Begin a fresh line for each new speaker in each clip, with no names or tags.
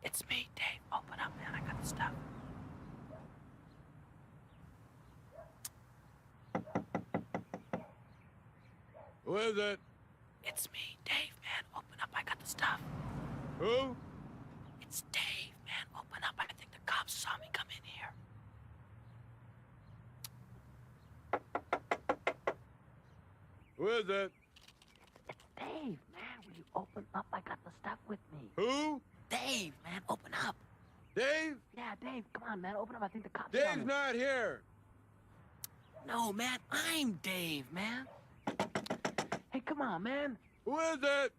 It's me, Dave. Open up, man. I got the stuff.
Who is it?
It's me, Dave, man. Open up. I got the stuff.
Who?
It's Dave, man. Open up. I think the cops saw me come in here.
Who is it?
It's Dave, man. Will you open up? I got the stuff with me.
Who?
Dave, man. Open up.
Dave?
Yeah, Dave. Come on, man. Open up. I think the cops saw me.
Dave's not here.
No, man. I'm Dave, man. Hey, come on, man.
Who is it?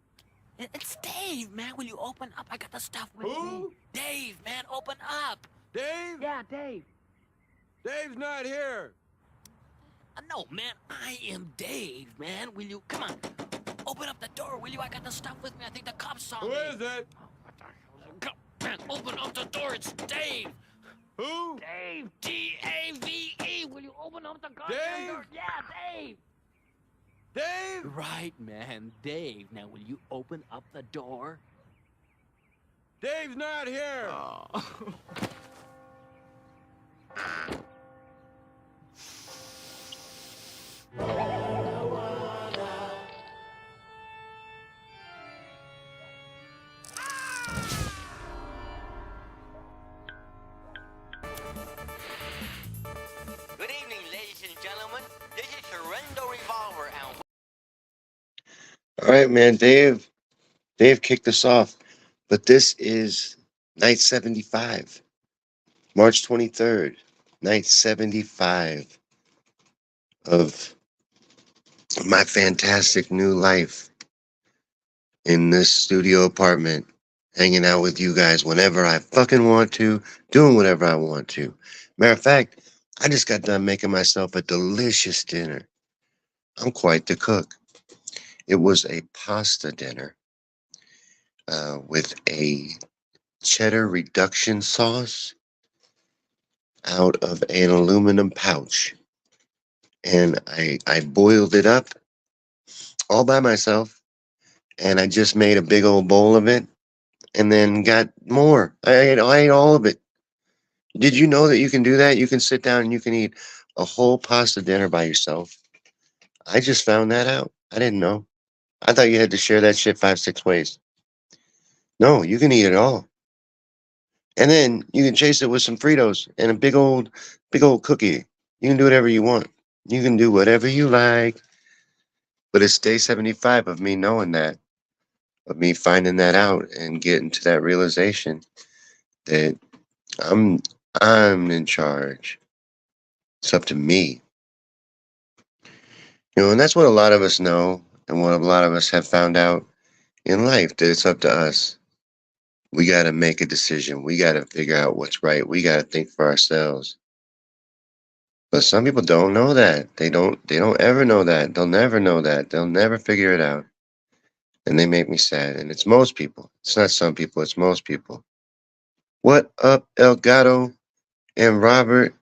It's Dave, man. Will you open up? I got the stuff with me.
Who?
Dave, man. Open up.
Dave?
Yeah, Dave.
Dave's not here.
No, man. I am Dave, man. Will you... Come on. Open up the door, will you? I got the stuff with me. I think the cops saw
Who
me.
is it?
Oh, what the hell? Come, man. Open up the door. It's Dave.
Who?
Dave. D-A-V-E. Will you open up the goddamn
Dave?
door? Yeah, Dave.
Dave?
Right, man. Dave. Now, will you open up the door?
Dave's not here.
Oh.
Good evening, ladies and gentlemen. This is Surrender Revolver, and
All right, man. Dave kicked us off, but this is night 75, March 23rd, night 75 of my fantastic new life in this studio apartment, hanging out with you guys whenever I fucking want to, doing whatever I want to. Matter of fact, I just got done making myself a delicious dinner. I'm quite the cook. It was a pasta dinner with a cheddar reduction sauce out of an aluminum pouch. And I boiled it up all by myself. And I just made a big old bowl of it and then got more. I ate all of it. Did you know that you can do that? You can sit down and you can eat a whole pasta dinner by yourself. I just found that out. I didn't know. I thought you had to share that shit 5, 6 ways. No, you can eat it all. And then you can chase it with some Fritos and a big old cookie. You can do whatever you want. You can do whatever you like. But it's day 75 of me knowing that, of me finding that out and getting to that realization that I'm I'm in charge. It's up to me. And that's what a lot of us know and what a lot of us have found out in life, that it's up to us. We got to make a decision. We got to figure out what's right. We got to think for ourselves. But some people don't know that. They don't ever know that. They'll never know that. They'll never figure it out. And they make me sad. And it's most people. It's not some people, it's most people. What up, Elgato and Robert?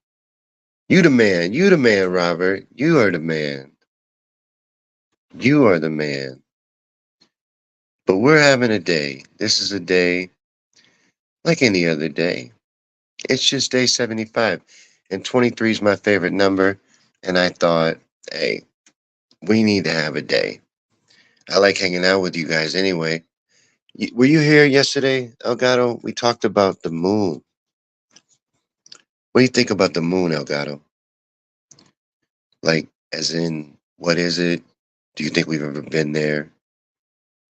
You the man. You the man, Robert. You are the man. You are the man. But we're having a day. This is a day like any other day. It's just day 75. And 23 is my favorite number. And I thought, hey, we need to have a day. I like hanging out with you guys anyway. Were you here yesterday, Elgato? We talked about the moon. What do you think about the moon, Elgato? Like, as in, what is it? Do you think we've ever been there?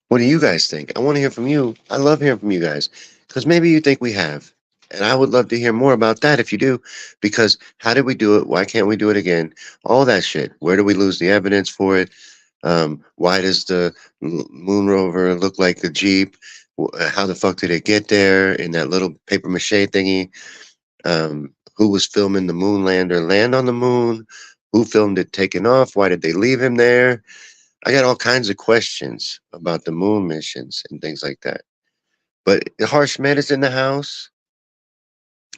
What do you guys think? I want to hear from you. I love hearing from you guys. Because maybe you think we have. And I would love to hear more about that if you do. Because how did we do it? Why can't we do it again? All that shit. Where do we lose the evidence for it? Why does the moon rover look like the Jeep? How the fuck did it get there in that little paper mache thingy? Who was filming the moon lander land on the moon? Who filmed it taking off? Why did they leave him there? I got all kinds of questions about the moon missions and things like that. But Harsh Man is in the house.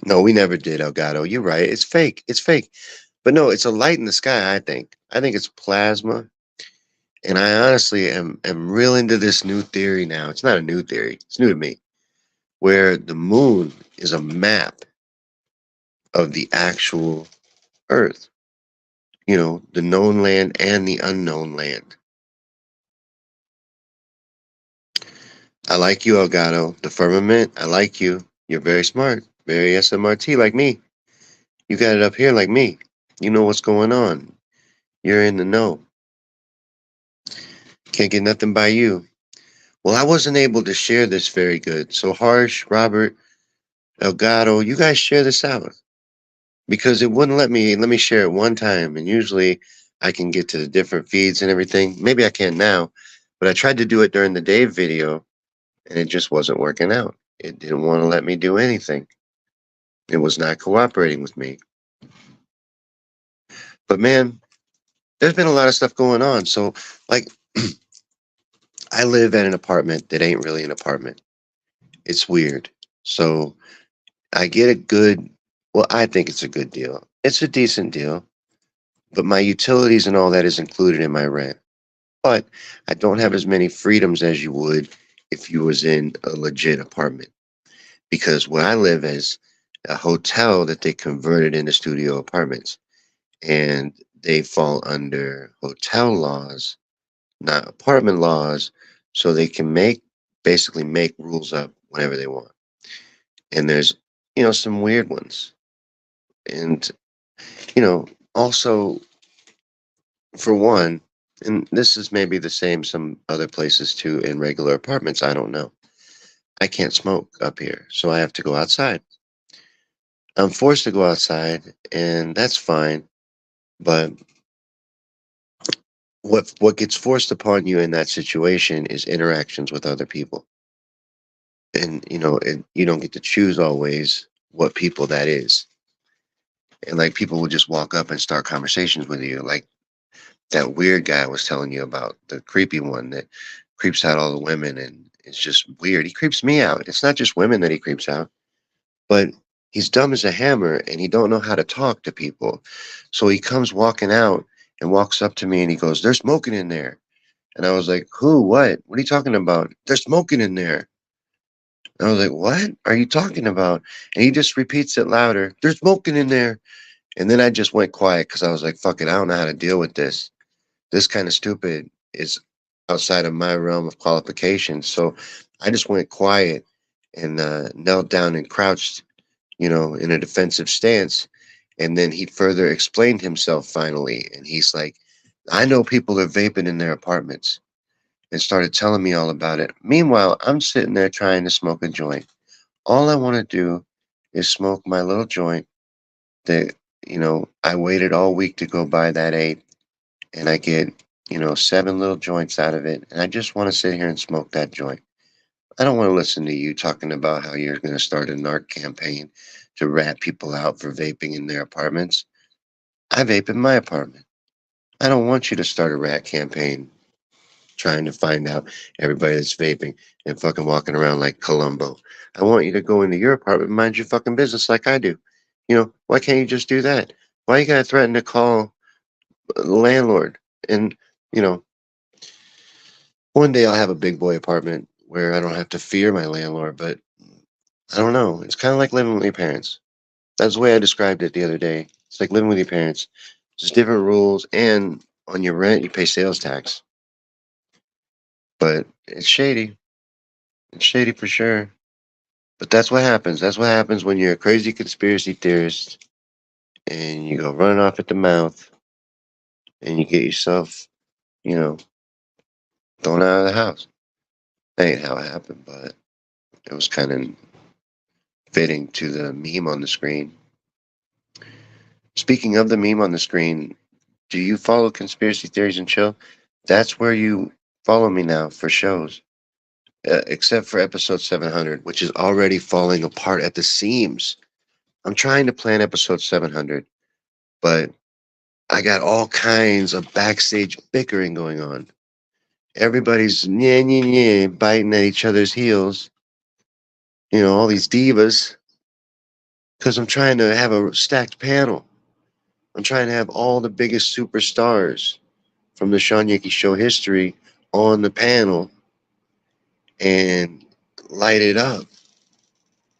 No, we never did, Elgato. You're right. It's fake. It's fake. But no, it's a light in the sky, I think. I think it's plasma. And I honestly am real into this new theory now. It's not a new theory. It's new to me. where the moon is a map of the actual Earth. You know, the known land and the unknown land. I like you, Elgato. The firmament, I like you. You're very smart. Very SMRT like me. You got it up here like me. You know what's going on. You're in the know. Can't get nothing by you. Well, I wasn't able to share this very good. So Harsh, Robert, Elgato, you guys share this out. Because it wouldn't let me share it one time. And usually I can get to the different feeds and everything. Maybe I can now. But I tried to do it during the Dave video and it just wasn't working out. It didn't want to let me do anything. It was not cooperating with me. But man, there's been a lot of stuff going on. So, like, I live at an apartment that ain't really an apartment. It's weird. So, I get a good, well, I think it's a good deal. It's a decent deal, but my utilities and all that is included in my rent. But I don't have as many freedoms as you would if you was in a legit apartment. Because what I live is a hotel that they converted into studio apartments. And they fall under hotel laws, not apartment laws, so they can basically make rules up whenever they want. And there's, some weird ones. And, also for one, and this is maybe the same some other places too in regular apartments, I don't know. I can't smoke up here, so I have to go outside. I'm forced to go outside, and that's fine, but what gets forced upon you in that situation is interactions with other people. And you don't get to choose always what people that is. And like people will just walk up and start conversations with you, like that weird guy I was telling you about, the creepy one that creeps out all the women, and it's just weird. He creeps me out. It's not just women that he creeps out, but he's dumb as a hammer and he don't know how to talk to people. So he comes walking out and walks up to me and he goes, "They're smoking in there." And I was like, "Who? What? What are you talking about?" "They're smoking in there." And I was like, "What are you talking about?" And he just repeats it louder. "They're smoking in there." And then I just went quiet because I was like, "Fuck it, I don't know how to deal with this. This kind of stupid is outside of my realm of qualifications." So I just went quiet and knelt down and crouched, in a defensive stance. And then he further explained himself finally. And he's like, "I know people are vaping in their apartments," and started telling me all about it. Meanwhile, I'm sitting there trying to smoke a joint. All I want to do is smoke my little joint that, I waited all week to go buy that eight, and I get, 7 little joints out of it. And I just want to sit here and smoke that joint. I don't want to listen to you talking about how you're going to start a narc campaign to rat people out for vaping in their apartments. I vape in my apartment. I don't want you to start a rat campaign trying to find out everybody that's vaping and fucking walking around like Columbo. I want you to go into your apartment and mind your fucking business like I do. Why can't you just do that? Why you gotta threaten to call the landlord? And, you know, one day I'll have a big boy apartment where I don't have to fear my landlord, but I don't know. It's kind of like living with your parents. That's the way I described it the other day. It's like living with your parents. Just different rules, and on your rent, you pay sales tax. But it's shady. It's shady for sure. But that's what happens. That's what happens when you're a crazy conspiracy theorist and you go running off at the mouth and you get yourself, you know, thrown out of the house. That ain't how it happened, but it was kind of fitting to the meme on the screen. Speaking of the meme on the screen, do you follow Conspiracy Theories and Chill? That's where you follow me now for shows. Except for episode 700, which is already falling apart at the seams. I'm trying to plan episode 700, but I got all kinds of backstage bickering going on. Everybody's biting at each other's heels. All these divas. Because I'm trying to have a stacked panel. I'm trying to have all the biggest superstars from the Sean Yankee Show history on the panel and light it up.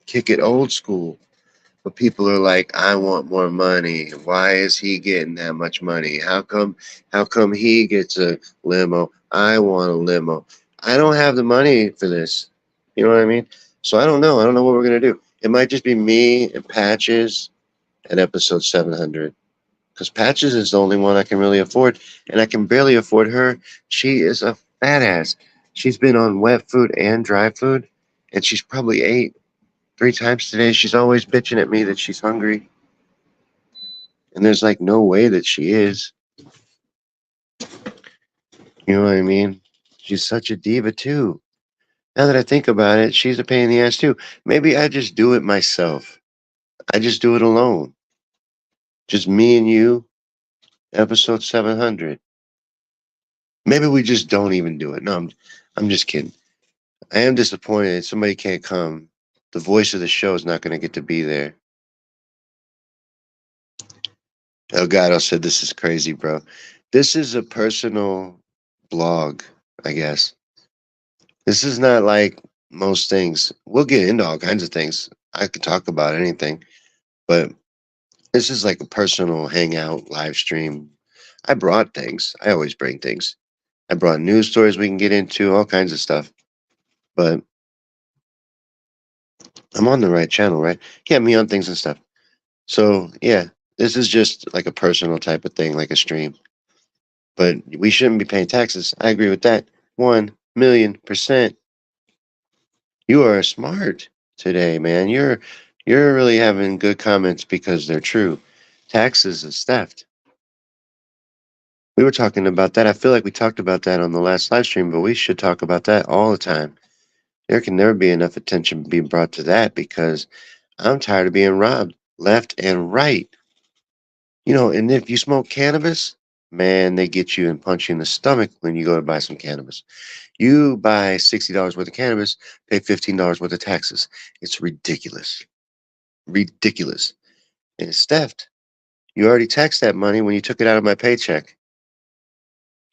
kick it old school. But people are like, I want more money. Why is he getting that much money? How come he gets a limo? I want a limo. I don't have the money for this. You know what I mean? So I don't know. I don't know what we're gonna do. It might just be me and Patches at episode 700. Because Patches is the only one I can really afford, and I can barely afford her. She is a fat ass. She's been on wet food and dry food, and she's probably ate 3 times today. She's always bitching at me that she's hungry, and there's like no way that she is. You know what I mean? She's such a diva too. Now that I think about it, she's a pain in the ass too. Maybe I just do it myself. I just do it alone. Just me and you, episode 700. Maybe we just don't even do it. No, I'm just kidding. I am disappointed somebody can't come. The voice of the show is not going to get to be there. Elgato said, "This is crazy, bro. This is a personal blog, I guess. This is not like most things. We'll get into all kinds of things. I could talk about anything, but this is like a personal hangout live stream. I brought things. I always bring things. I brought news stories we can get into, all kinds of stuff. But I'm on the right channel, right? Yeah, me on things and stuff. So, yeah, this is just like a personal type of thing, like a stream. But we shouldn't be paying taxes. I agree with that. 1,000,000%. You are smart today, man. You're really having good comments because they're true. Taxes is theft. We were talking about that. I feel like we talked about that on the last live stream, but we should talk about that all the time. There can never be enough attention being brought to that because I'm tired of being robbed left and right. And if you smoke cannabis, man, they get you and punch you in the stomach when you go to buy some cannabis. You buy $60 worth of cannabis, pay $15 worth of taxes. It's ridiculous. Ridiculous. And it's theft. You already taxed that money when you took it out of my paycheck.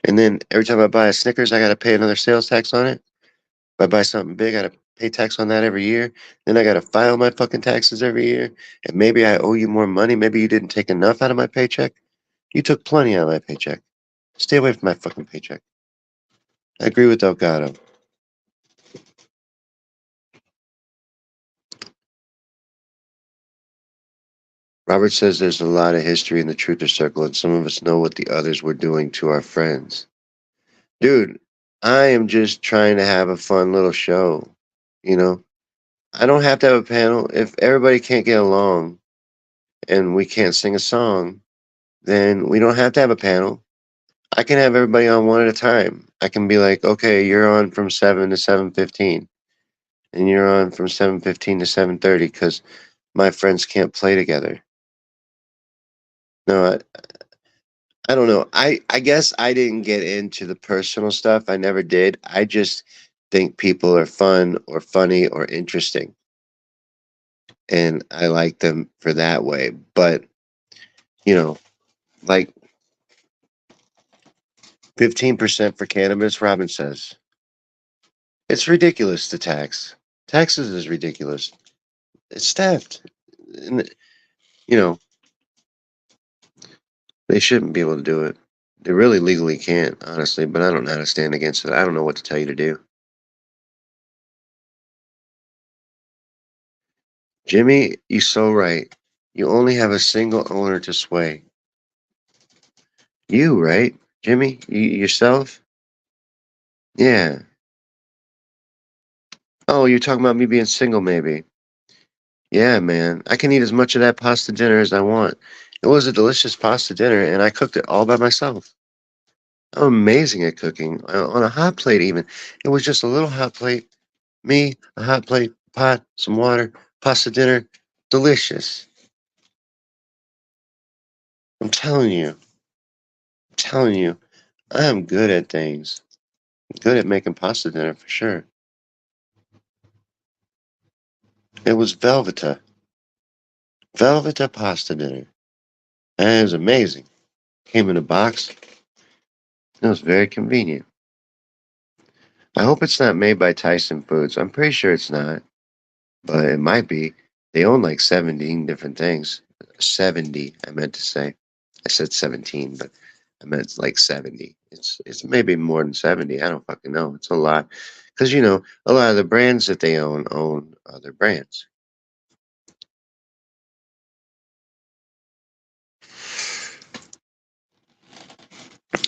And then every time I buy a Snickers, I got to pay another sales tax on it. If I buy something big, I got to pay tax on that every year. Then I got to file my fucking taxes every year. And maybe I owe you more money. Maybe you didn't take enough out of my paycheck. You took plenty out of my paycheck. Stay away from my fucking paycheck. I agree with Delgado. Robert says there's a lot of history in the Truther Circle, and some of us know what the others were doing to our friends. Dude, I am just trying to have a fun little show. You know, I don't have to have a panel. If everybody can't get along and we can't sing a song, then we don't have to have a panel. I can have everybody on one at a time. I can be like, okay, you're on from 7 to 7:15, and you're on from 7:15 to 7:30 because my friends can't play together. No, I don't know. I guess I didn't get into the personal stuff. I never did. I just think people are fun or funny or interesting, and I like them for that way. But, you know, like 15% for cannabis, Robin says. It's ridiculous to tax. Taxes is ridiculous. It's theft. And, you know, they shouldn't be able to do it. They really legally can't, honestly, but I don't know how to stand against it. I don't know what to tell you to do. Jimmy, you're so right. You only have a single owner to sway. You, right? Jimmy? Yourself? Yeah. Oh, you're talking about me being single, maybe. Yeah, man. I can eat as much of that pasta dinner as I want. It was a delicious pasta dinner, and I cooked it all by myself. I'm amazing at cooking. On a hot plate, even. It was just a little hot plate. Me, a hot plate, pot, some water, pasta dinner. Delicious. I'm telling you. I'm telling you. I am good at things. Good at making pasta dinner for sure. It was Velveeta. Velveeta pasta dinner. And it was amazing. Came in a box. It was very convenient. I hope it's not made by Tyson Foods. I'm pretty sure it's not. but it might be. They own like 17 different things. 70, I meant to say. I said 17, but I meant like 70. It's maybe more than 70. I don't fucking know. It's a lot. Because, a lot of the brands that they own other brands.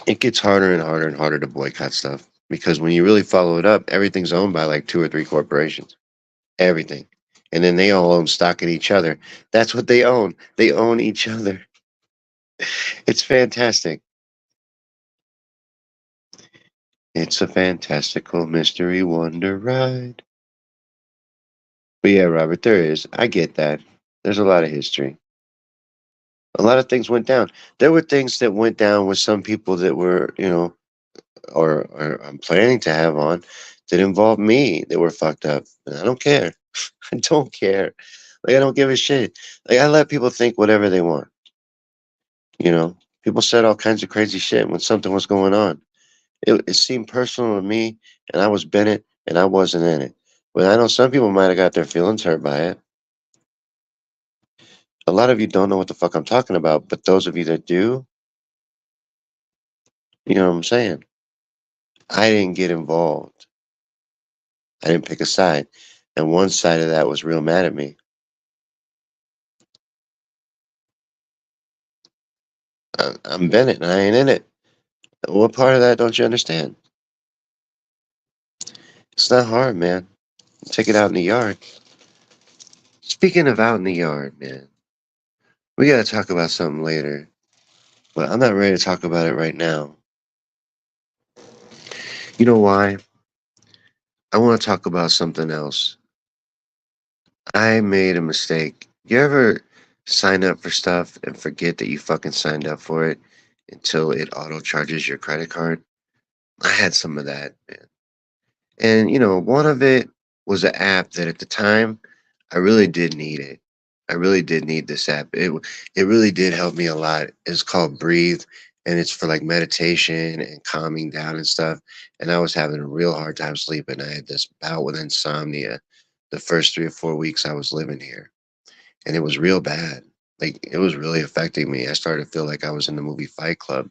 It gets harder and harder and harder to boycott stuff because when you really follow it up, everything's owned by like two or three corporations. Everything. And then they all own stock in each other. That's what they own. They own each other. It's fantastic. It's a fantastical mystery wonder ride. But yeah, Robert, there is. I get that. There's a lot of history. A lot of things went down. There were things that went down with some people that were, or I'm planning to have on that involved me that were fucked up. And I don't care. I don't care. Like, I don't give a shit. Like, I let people think whatever they want. You know, people said all kinds of crazy shit when something was going on. It seemed personal to me, and I was Bennett, and I wasn't in it. But I know some people might have got their feelings hurt by it. A lot of you don't know what the fuck I'm talking about, but those of you that do, you know what I'm saying? I didn't get involved. I didn't pick a side. And one side of that was real mad at me. I'm Bennett, and I ain't in it. What part of that don't you understand? It's not hard, man. Take it out in the yard. Speaking of out in the yard, man, we gotta talk about something later. But I'm not ready to talk about it right now. You know why? I want to talk about something else. I made a mistake. You ever sign up for stuff and forget that you fucking signed up for it until it auto charges your credit card? I had some of that, man. And, one of it was an app that at the time I really did need it. I really did need this app. It really did help me a lot. It's called Breathe, and it's for like meditation and calming down and stuff. And I was having a real hard time sleeping. I had this bout with insomnia the first 3 or 4 weeks I was living here, and it was real bad. Like, it was really affecting me. I started to feel like I was in the movie Fight Club.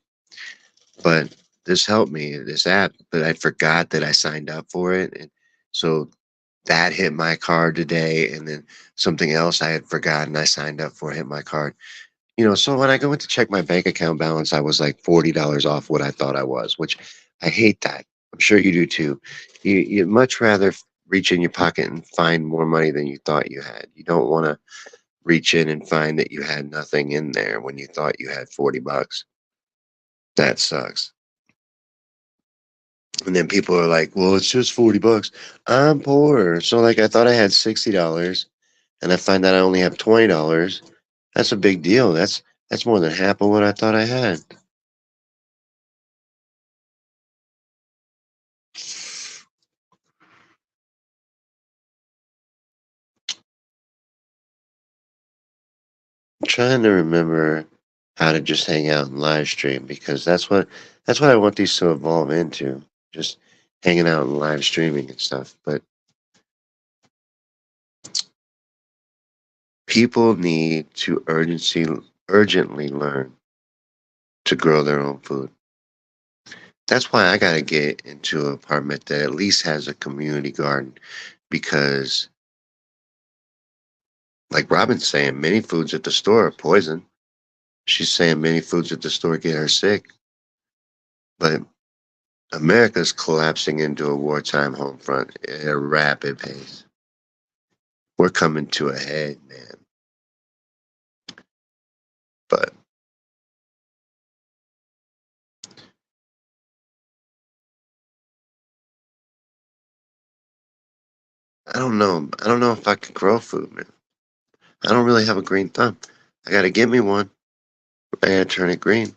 But this helped me, this app, but I forgot that I signed up for it. And so that hit my card today, and then something else I had forgotten I signed up for hit my card. So when I go in to check my bank account balance, I was like $40 off what I thought I was, which I hate that. I'm sure you do too. You'd much rather reach in your pocket and find more money than you thought you had. You don't want to reach in and find that you had nothing in there when you thought you had 40 bucks. That sucks. And then people are like, well, it's just 40 bucks. I'm poor. So like I thought I had $60 and I find that I only have $20. That's a big deal. That's more than half of what I thought I had. I'm trying to remember how to just hang out and live stream because that's what I want these to evolve into. Just hanging out and live streaming and stuff. But people need to urgently learn to grow their own food. That's why I gotta get into an apartment that at least has a community garden because, like Robin's saying, many foods at the store are poison. She's saying many foods at the store get her sick. But America's collapsing into a wartime home front at a rapid pace. We're coming to a head, man. But I don't know. I don't know if I can grow food, man. I don't really have a green thumb. I gotta get me one. I gotta turn it green.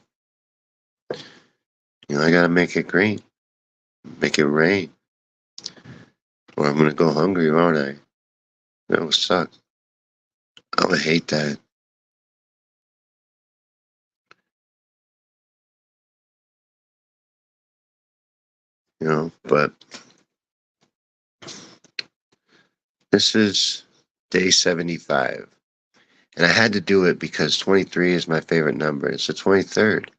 I gotta make it green. Make it rain. Or I'm gonna go hungry, aren't I? That would suck. I would hate that, But this is day 75. And I had to do it because 23 is my favorite number. It's the 23rd.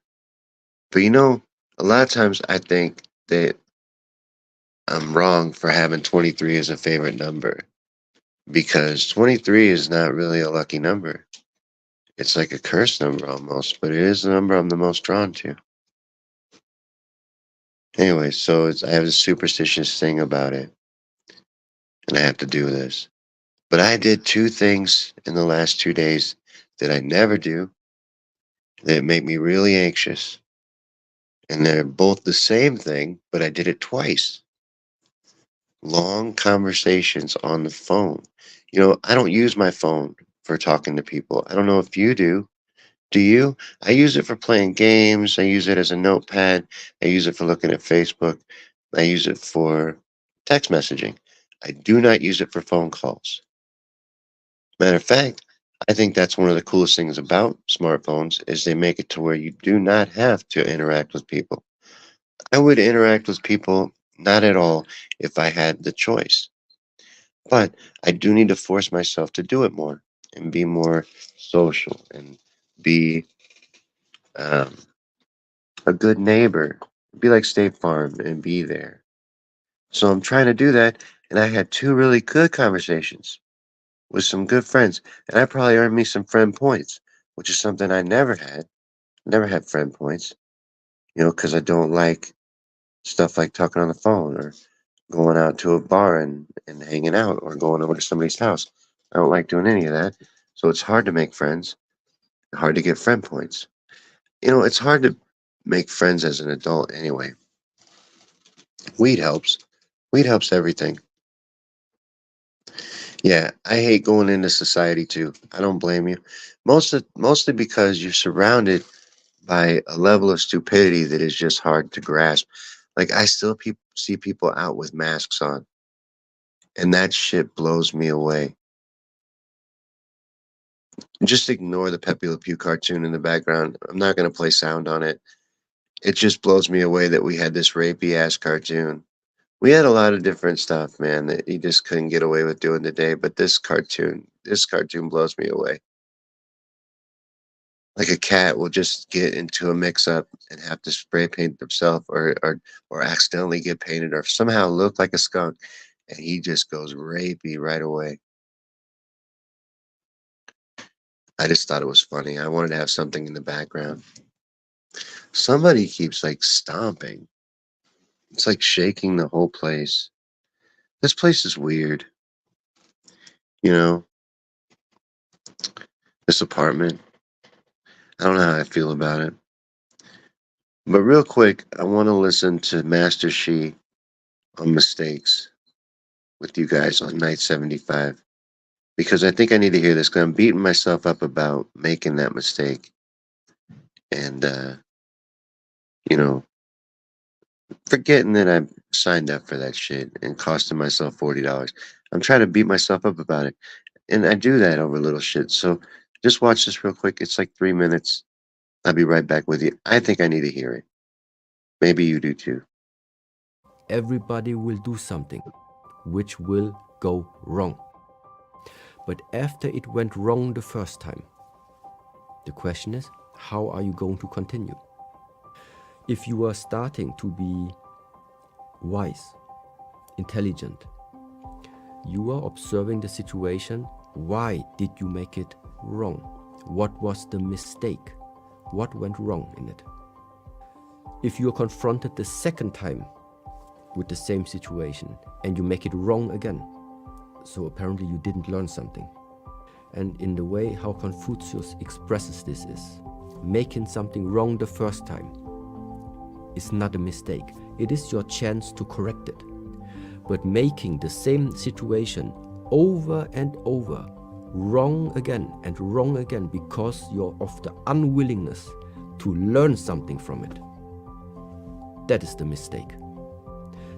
But you know, a lot of times I think that I'm wrong for having 23 as a favorite number because 23 is not really a lucky number. It's like a cursed number almost, but it is the number I'm the most drawn to. Anyway, so I have a superstitious thing about it, and I have to do this. But I did two things in the last 2 days that I never do that make me really anxious. And they're both the same thing, but I did it twice. Long conversations on the phone. You know, I don't use my phone for talking to people. I don't know if you do. Do you? I use it for playing games. I use it as a notepad. I use it for looking at Facebook. I use it for text messaging. I do not use it for phone calls. Matter of fact, I think that's one of the coolest things about smartphones is they make it to where you do not have to interact with people. I would interact with people not at all if I had the choice. But I do need to force myself to do it more and be more social and be um, a good neighbor. Be like State Farm and be there. So I'm trying to do that, and I had two really good conversations with some good friends, and I probably earned me some friend points, which is something I never had. Never had friend points, you know, because I don't like stuff like talking on the phone or going out to a bar and hanging out or going over to somebody's house. I don't like doing any of that. So it's hard to make friends, hard to get friend points. You know, it's hard to make friends as an adult anyway. Weed helps. Weed helps everything. Yeah, I hate going into society too. I don't blame you. Mostly because you're surrounded by a level of stupidity that is just hard to grasp. Like I still see people out with masks on, and that shit blows me away. Just ignore the Pepe Le Pew cartoon in the background. I'm not gonna play sound on it. It just blows me away that we had this rapey ass cartoon. We had a lot of different stuff, man, that you just couldn't get away with doing today, but this cartoon blows me away. Like a cat will just get into a mix up and have to spray paint themselves or accidentally get painted or somehow look like a skunk and he just goes rapey right away. I just thought it was funny. I wanted to have something in the background. Somebody keeps like stomping. It's like shaking the whole place. This place is weird. You know, this apartment. I don't know how I feel about it. But real quick, I want to listen to Master Shi on mistakes with you guys on night 75 because I think I need to hear this because I'm beating myself up about making that mistake and, you know, forgetting that I signed up for that shit and costing myself $40. I'm trying to beat myself up about it. And I do that over little shit. So just watch this real quick. It's like 3 minutes. I'll be right back with you. I think I need to hear it. Maybe you do too.
Everybody will do something which will go wrong. But after it went wrong the first time, the question is, how are you going to continue? If you are starting to be wise, intelligent, you are observing the situation. Why did you make it wrong? What was the mistake? What went wrong in it? If you are confronted the second time with the same situation and you make it wrong again, so apparently you didn't learn something. And in the way how Confucius expresses this is, making something wrong the first time is not a mistake. It is your chance to correct it. But making the same situation over and over, wrong again and wrong again because you're of the unwillingness to learn something from it, that is the mistake.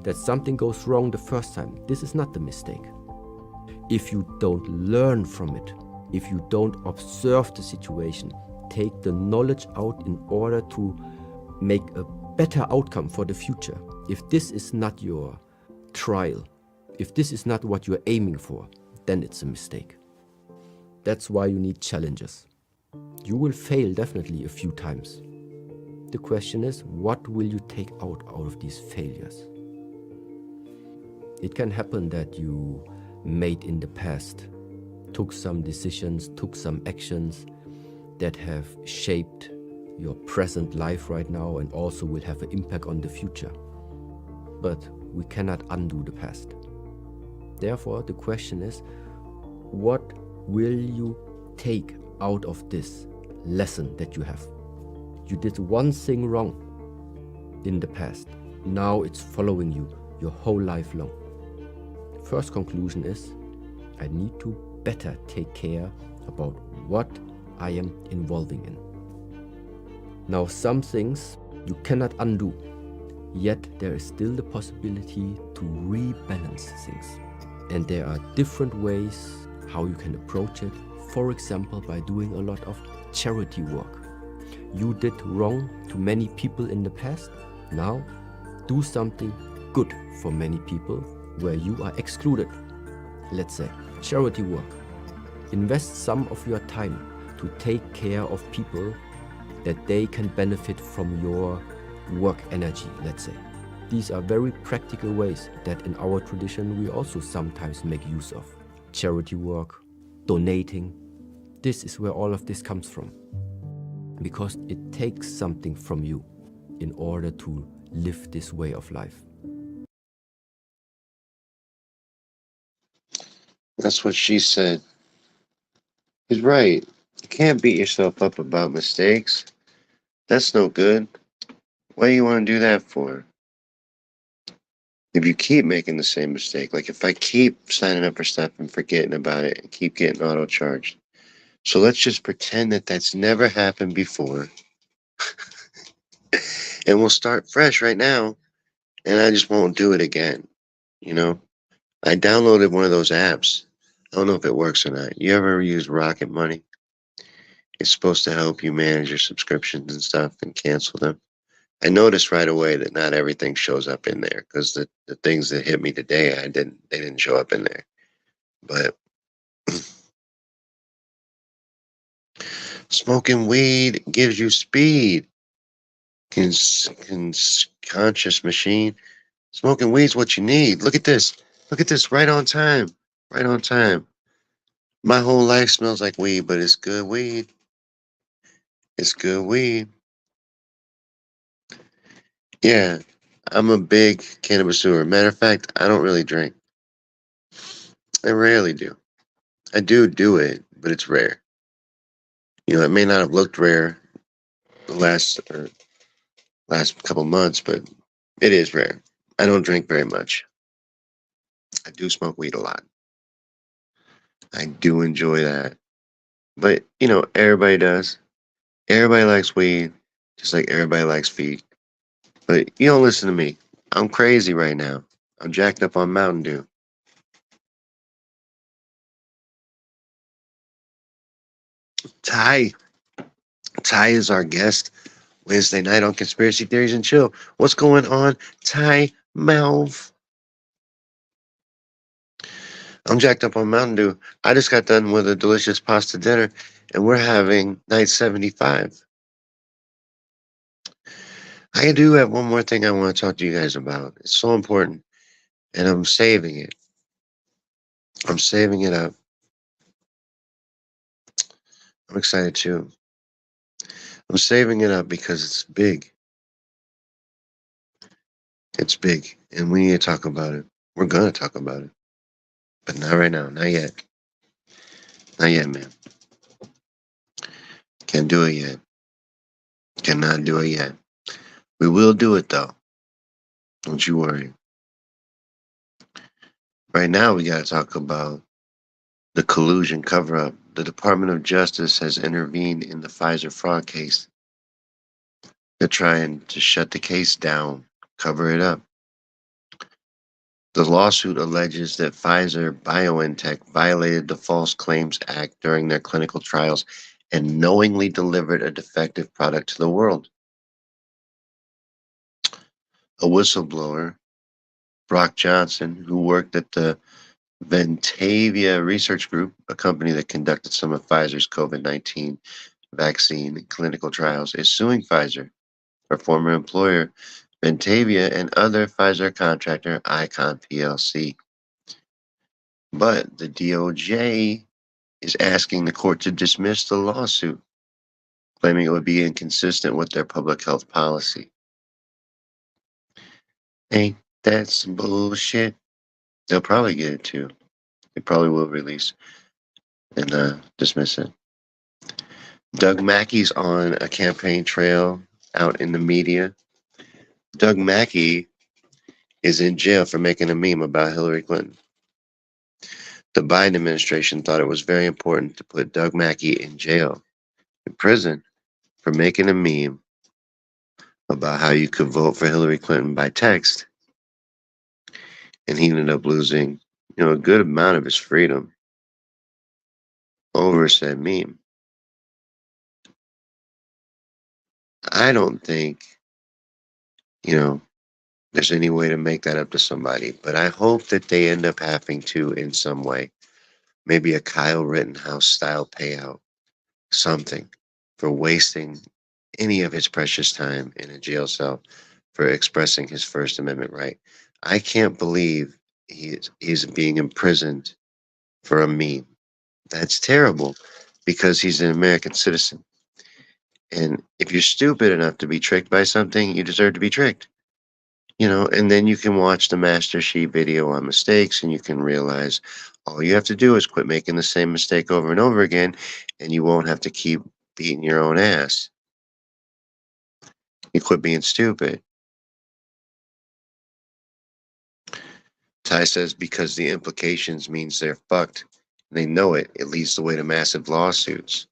That something goes wrong the first time, this is not the mistake. If you don't learn from it, if you don't observe the situation, take the knowledge out in order to make a better outcome for the future. If this is not your trial, if this is not what you're aiming for, then it's a mistake. That's why you need challenges. You will fail definitely a few times. The question is, what will you take out of these failures? It can happen that you made in the past, took some decisions, took some actions that have shaped your present life right now and also will have an impact on the future. But we cannot undo the past. Therefore, the question is, what will you take out of this lesson that you have? You did one thing wrong in the past. Now it's following you your whole life long. First conclusion is, I need to better take care about what I am involving in. Now, some things you cannot undo, yet there is still the possibility to rebalance things. And there are different ways how you can approach it. For example, by doing a lot of charity work. You did wrong to many people in the past. Now, do something good for many people where you are excluded. Let's say, charity work. Invest some of your time to take care of people that they can benefit from your work energy, let's say. These are very practical ways that in our tradition we also sometimes make use of. Charity work, donating. This is where all of this comes from. Because it takes something from you in order to live this way of life.
That's what she said. He's right. You can't beat yourself up about mistakes. That's no good. What do you want to do that for? If you keep making the same mistake, like if I keep signing up for stuff and forgetting about it and keep getting auto charged. So let's just pretend that that's never happened before. And we'll start fresh right now. And I just won't do it again. You know? I downloaded one of those apps. I don't know if it works or not. You ever use Rocket Money? It's supposed to help you manage your subscriptions and stuff and cancel them. I noticed right away that not everything shows up in there because the things that hit me today, they didn't show up in there. But smoking weed gives you speed. Conscious machine. Smoking weed's what you need. Look at this. Look at this. Right on time. Right on time. My whole life smells like weed, but it's good weed. It's good weed. Yeah, I'm a big cannabis connoisseur. Matter of fact, I don't really drink. I rarely do. I do it, but it's rare. You know, it may not have looked rare the last couple months, but it is rare. I don't drink very much. I do smoke weed a lot. I do enjoy that. But, you know, everybody does. Everybody likes weed, just like everybody likes feet. But you don't listen to me. I'm crazy right now. I'm jacked up on Mountain Dew. Ty. Ty is our guest Wednesday night on Conspiracy Theories and Chill. What's going on, Ty Mouth? I'm jacked up on Mountain Dew. I just got done with a delicious pasta dinner, and we're having night 75. I do have one more thing I want to talk to you guys about. It's so important, and I'm saving it. I'm saving it up. I'm excited too. I'm saving it up because it's big. It's big, and we need to talk about it. We're going to talk about it, but not right now. Not yet. Not yet, man. Can't do it yet. Cannot do it yet. We will do it, though. Don't you worry. Right now, we got to talk about the collusion cover-up. The Department of Justice has intervened in the Pfizer fraud case. They're trying to shut the case down, cover it up. The lawsuit alleges that Pfizer BioNTech violated the False Claims Act during their clinical trials and knowingly delivered a defective product to the world. A whistleblower, Brock Johnson, who worked at the Ventavia Research Group, a company that conducted some of Pfizer's COVID-19 vaccine clinical trials, is suing Pfizer, her former employer, Ventavia, and other Pfizer contractor, Icon plc. But the DOJ is asking the court to dismiss the lawsuit, claiming it would be inconsistent with their public health policy. Ain't that some bullshit? They'll probably get it too. They probably will release and dismiss it. Doug Mackey's on a campaign trail out in the media. Doug Mackey is in jail for making a meme about Hillary Clinton. The Biden administration thought it was very important to put Doug Mackey in jail, in prison, for making a meme about how you could vote for Hillary Clinton by text. And he ended up losing, a good amount of his freedom over said meme. I don't think, there's any way to make that up to somebody, but I hope that they end up having to in some way. Maybe a Kyle Rittenhouse style payout, something, for wasting any of his precious time in a jail cell for expressing his First Amendment right. I can't believe he's being imprisoned for a meme. That's terrible because he's an American citizen. And if you're stupid enough to be tricked by something, you deserve to be tricked. And then you can watch the Master Sheet video on mistakes and you can realize all you have to do is quit making the same mistake over and over again and you won't have to keep beating your own ass. You quit being stupid. Ty says because the implications means they're fucked. They know it. It leads the way to massive lawsuits.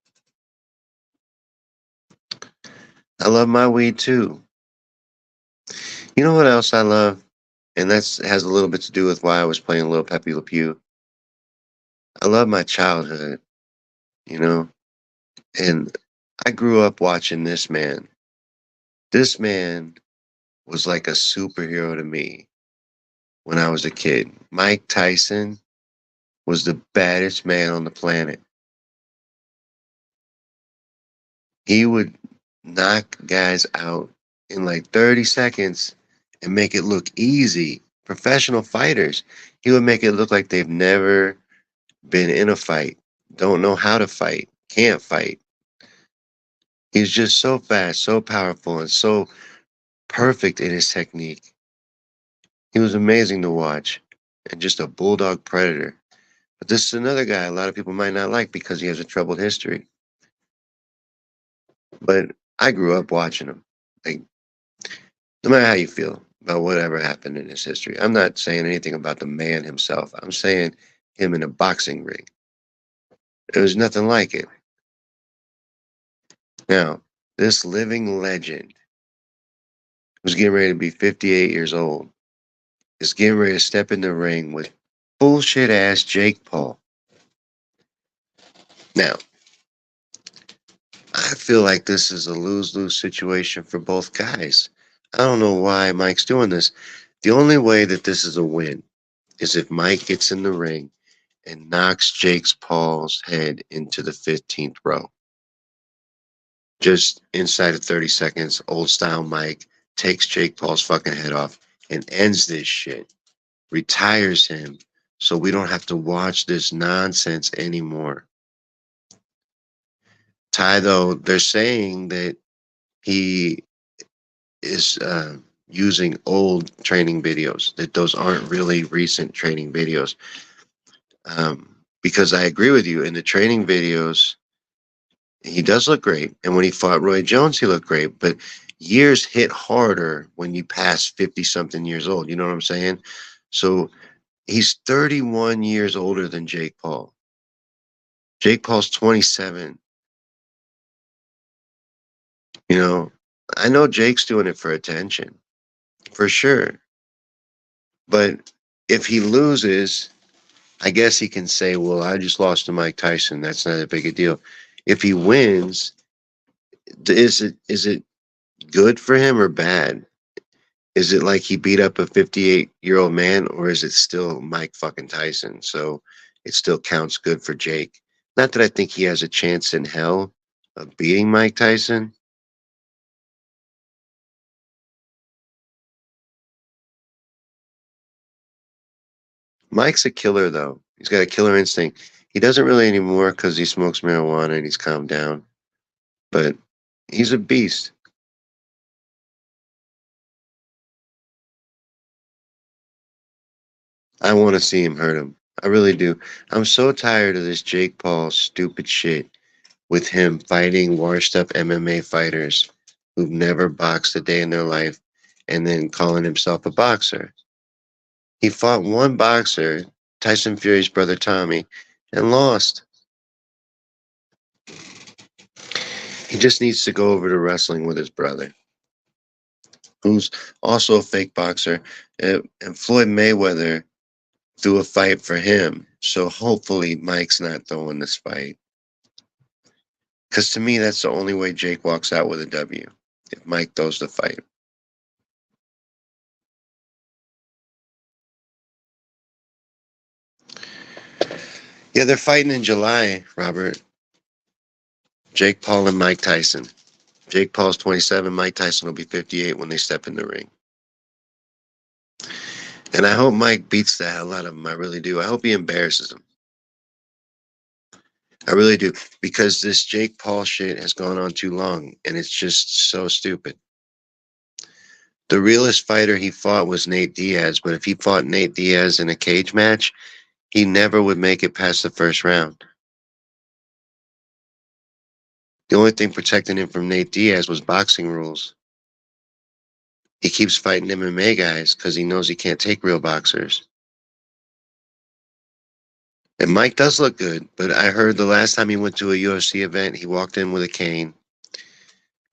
I love my weed too. You know what else I love? And that has a little bit to do with why I was playing Lil Pepe Le Pew. I love my childhood, and I grew up watching this man. This man was like a superhero to me when I was a kid. Mike Tyson was the baddest man on the planet. He would knock guys out in like 30 seconds and make it look easy. Professional fighters, he would make it look like they've never been in a fight, don't know how to fight, can't fight. He's just so fast, so powerful, and so perfect in his technique. He was amazing to watch and just a bulldog predator. But this is another guy a lot of people might not like because he has a troubled history. But I grew up watching him. Like, no matter how you feel about whatever happened in his history, I'm not saying anything about the man himself. I'm saying him in a boxing ring. There was nothing like it. Now, this living legend who's getting ready to be 58 years old is getting ready to step in the ring with bullshit ass Jake Paul. Now, I feel like this is a lose-lose situation for both guys. I don't know why Mike's doing this. The only way that this is a win is if Mike gets in the ring and knocks Jake Paul's head into the 15th row. Just inside of 30 seconds, old style Mike takes Jake Paul's fucking head off and ends this shit. Retires him so we don't have to watch this nonsense anymore. Ty, though, they're saying that he is using old training videos, that those aren't really recent training videos. Because I agree with you, in the training videos, he does look great. And when he fought Roy Jones, he looked great. But years hit harder when you pass 50-something years old. You know what I'm saying? So he's 31 years older than Jake Paul. Jake Paul's 27. I know Jake's doing it for attention, for sure. But if he loses, I guess he can say, well, I just lost to Mike Tyson. That's not that big a deal. If he wins, is it good for him or bad? Is it like he beat up a 58-year-old man, or is it still Mike fucking Tyson? So it still counts good for Jake. Not that I think he has a chance in hell of beating Mike Tyson. Mike's a killer, though. He's got a killer instinct. He doesn't really anymore because he smokes marijuana and he's calmed down. But he's a beast. I want to see him hurt him. I really do. I'm so tired of this Jake Paul stupid shit with him fighting washed up MMA fighters who've never boxed a day in their life and then calling himself a boxer. He fought one boxer, Tyson Fury's brother Tommy, and lost. He just needs to go over to wrestling with his brother, who's also a fake boxer, and Floyd Mayweather threw a fight for him. So hopefully Mike's not throwing this fight. Because to me, that's the only way Jake walks out with a W, if Mike throws the fight. Yeah, they're fighting in July, Robert. Jake Paul and Mike Tyson. Jake Paul's 27, Mike Tyson will be 58 when they step in the ring. And I hope Mike beats the hell out of him. I really do. I hope he embarrasses him. I really do. Because this Jake Paul shit has gone on too long, and it's just so stupid. The realest fighter he fought was Nate Diaz, but if he fought Nate Diaz in a cage match, he never would make it past the first round. The only thing protecting him from Nate Diaz was boxing rules. He keeps fighting MMA guys because he knows he can't take real boxers. And Mike does look good, but I heard the last time he went to a UFC event, he walked in with a cane.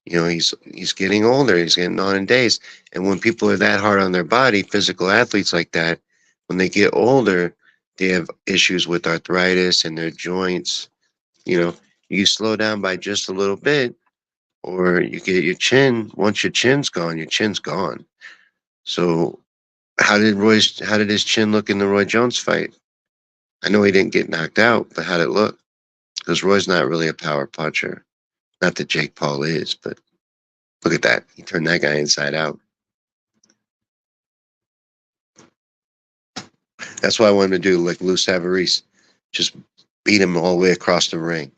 You know, he's getting older, he's getting on in days. And when people are that hard on their body, physical athletes like that, when they get older, they have issues with arthritis and their joints. You know, you slow down by just a little bit, or you get your chin. Once your chin's gone, your chin's gone. So how did his chin look in the Roy Jones fight? I know he didn't get knocked out, but how'd it look? Because Roy's not really a power puncher. Not that Jake Paul is, but look at that. He turned that guy inside out. That's what I wanted to do, like Lou Savarese. Just beat him all the way across the ring.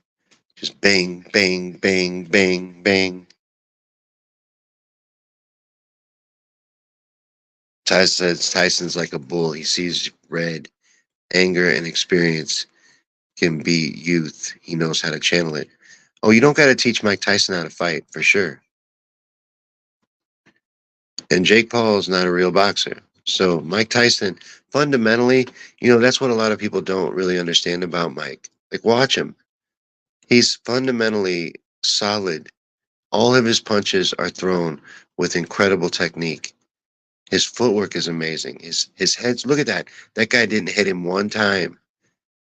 Just bang, bang, bang, bang, bang. Tyson's like a bull. He sees red. Anger and experience can be youth. He knows how to channel it. Oh, you don't got to teach Mike Tyson how to fight, for sure. And Jake Paul is not a real boxer. So Mike Tyson, fundamentally, you know, that's what a lot of people don't really understand about Mike. Like, watch him. He's fundamentally solid. All of his punches are thrown with incredible technique. His footwork is amazing. His head's, look at that. That guy didn't hit him one time.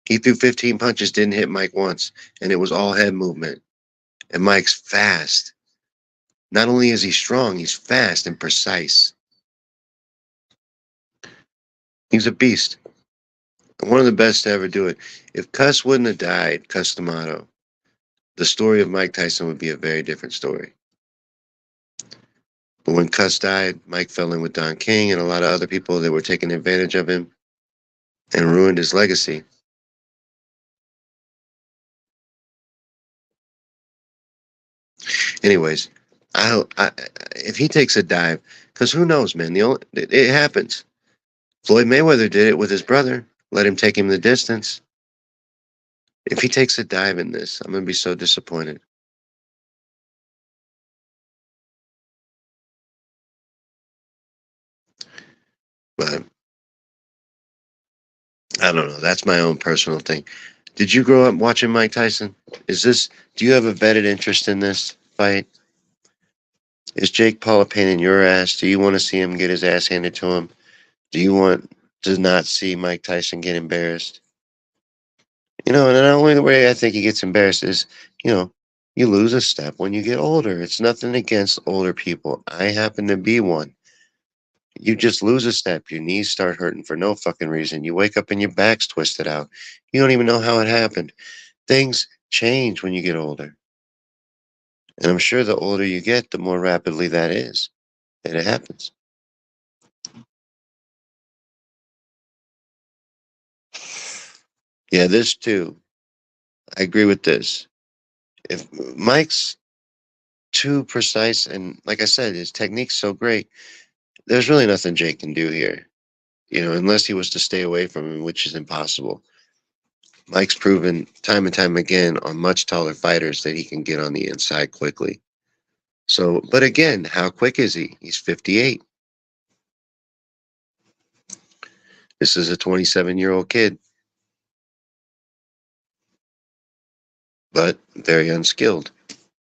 He threw 15 punches, didn't hit Mike once, and it was all head movement. And Mike's fast. Not only is he strong, he's fast and precise. He's a beast. One of the best to ever do it. If Cuss wouldn't have died, Cuss D'Amato, the story of Mike Tyson would be a very different story. But when Cuss died, Mike fell in with Don King and a lot of other people that were taking advantage of him and ruined his legacy. Anyways, if he takes a dive, because who knows, man? It happens. Floyd Mayweather did it with his brother. Let him take him the distance. If he takes a dive in this, I'm gonna be so disappointed. But I don't know. That's my own personal thing. Did you grow up watching Mike Tyson? Do you have a vetted interest in this fight? Is Jake Paul a pain in your ass? Do you want to see him get his ass handed to him? Do you want to not see Mike Tyson get embarrassed? You know, and the only way I think he gets embarrassed is, you know, you lose a step when you get older. It's nothing against older people. I happen to be one. You just lose a step, your knees start hurting for no fucking reason. You wake up and your back's twisted out. You don't even know how it happened. Things change when you get older. And I'm sure the older you get, the more rapidly that is. And it happens. Yeah, this too. I agree with this. If Mike's too precise and like I said, his technique's so great, there's really nothing Jake can do here. Unless he was to stay away from him, which is impossible. Mike's proven time and time again on much taller fighters that he can get on the inside quickly. So, but again, how quick is he? He's 58. This is a 27-year-old kid, but very unskilled.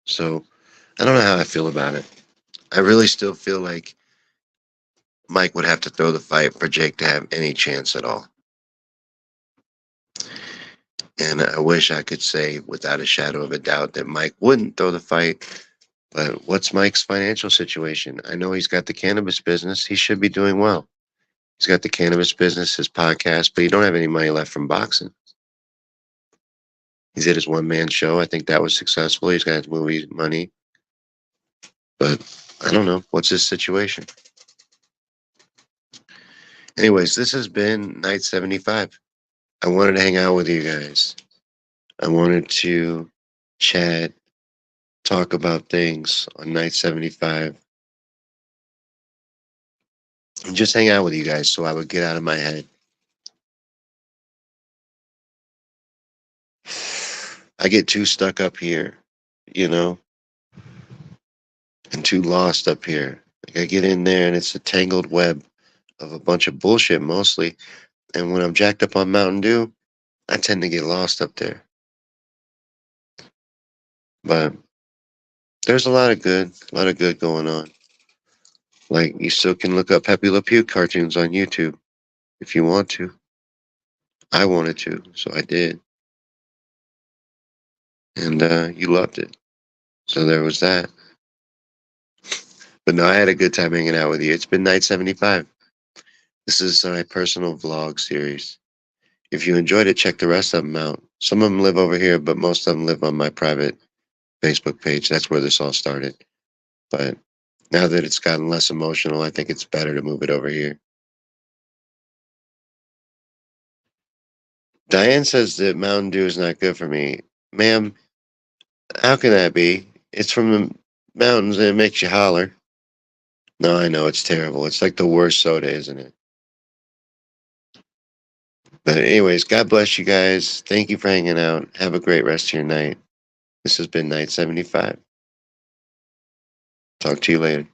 So, I don't know how I feel about it. I really still feel like Mike would have to throw the fight for Jake to have any chance at all. And I wish I could say without a shadow of a doubt that Mike wouldn't throw the fight. But what's Mike's financial situation? I know he's got the cannabis business. He should be doing well. He's got the cannabis business, his podcast, but he don't have any money left from boxing. He did his one-man show. I think that was successful. He's got his movie money. But I don't know. What's his situation? Anyways, this has been Night 75. I wanted to hang out with you guys. I wanted to chat, talk about things on Night 75. And just hang out with you guys so I would get out of my head. I get too stuck up here, and too lost up here. Like I get in there and it's a tangled web of a bunch of bullshit mostly. And when I'm jacked up on Mountain Dew, I tend to get lost up there. But there's a lot of good going on. Like you still can look up Pepe Le Pew cartoons on YouTube if you want to. I wanted to, so I did. And you loved it. So there was that. But no, I had a good time hanging out with you. It's been Night 75. This is my personal vlog series. If you enjoyed it, check the rest of them out. Some of them live over here, but most of them live on my private Facebook page. That's where this all started. But now that it's gotten less emotional, I think it's better to move it over here. Diane says that Mountain Dew is not good for me. Ma'am, how can that be? It's from the mountains and it makes you holler. No, I know, it's terrible. It's like the worst soda, isn't it? But anyways, God bless you guys. Thank you for hanging out. Have a great rest of your night. This has been Night 75. Talk to you later.